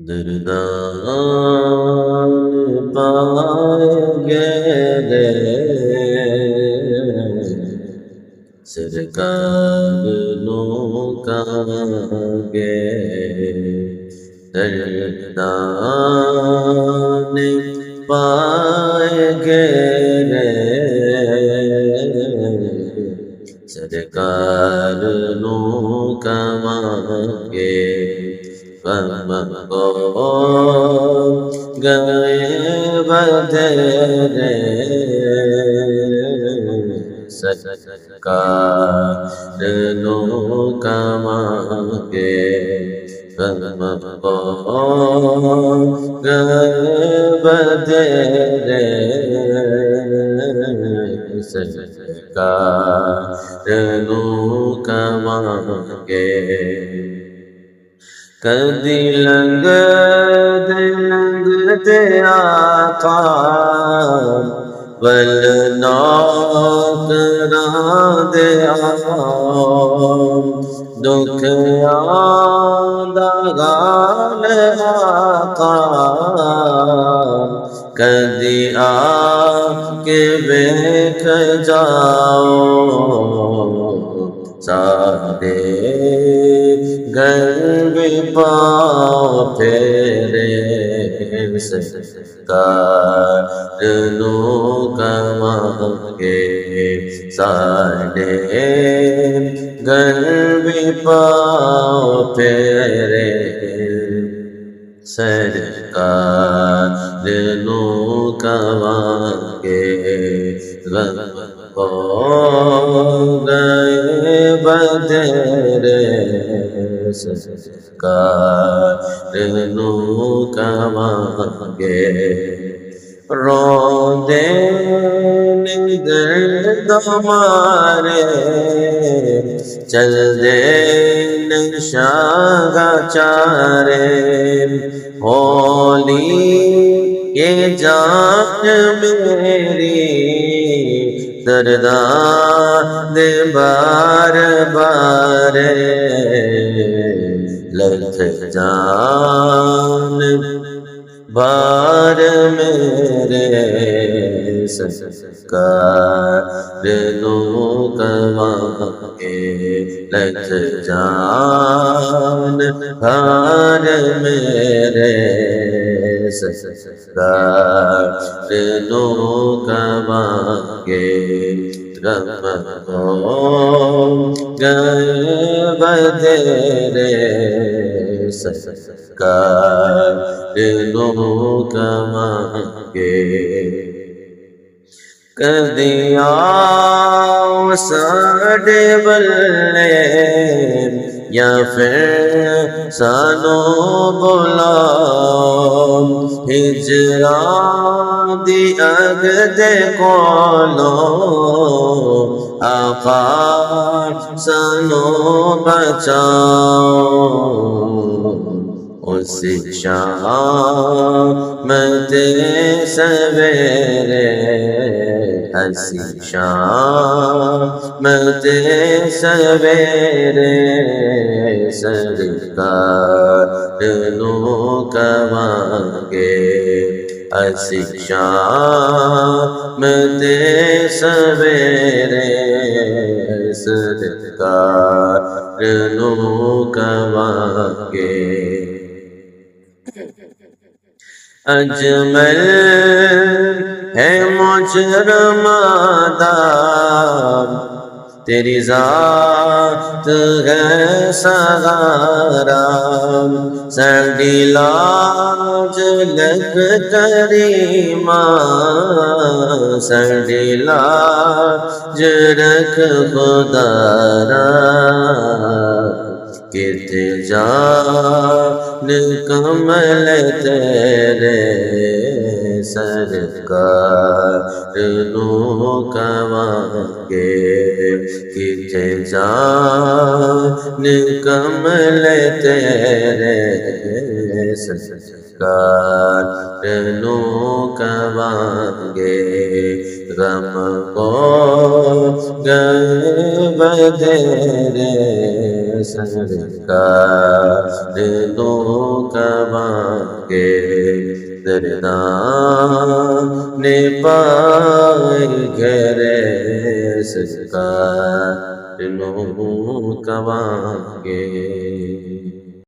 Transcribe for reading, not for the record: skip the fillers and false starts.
دردان پائیں گے سرکار نو کا گے دردان پائیں گے سرکار نو کا گے غم کو گئے بدرے سرکار نو کمانگے غم کو گئے بدرے سرکار نو کمانگے کدی لنگ دے آقا ولنا کرا دے آقا دکھ آدھا گال آقا کدی آ کے بیٹھ جاؤ سارے گھر بھی پاؤ پھیرے سرکار نو کمانگے سارے گھر بھی پاؤ پھیرے سرکار نو کمانگے غم کو گئے بدرے سرکار نو کمانگے رو دے درد ہمارے چل دے نشاگا چارے ہولی یہ جان میری دردان دے بار بار لگ جان بار میرے سرکار نو کمانگے لگ جان بار میرے سرکار نو کمانگے غم کو گئے بدرے سرکار نو کمانگے کدی آؤ ساڈے بلے یا پھر سانو بلاؤ ہجران دی اگ دے کولو آقا سانو بچاؤ اس شام تے سویرے ہنسی شام تے سویرے سرکار نو کمانگے ہنسی شام تے سویرے سرکار نو کمانگے اجمل ہے مجرماں دا تیری ذات ہے سہارا ساڈی لاج لکھ کریمہ ساڈی لاج رکھ خدارا کتے جان کمل تیرے سرکار نو کمانگے کتے جان کمل تیرے سرکار نو کمانگے غم کو گئے بدرے سرکار دو کبانگے دردان پائے گھرے سرکار دو کبانگے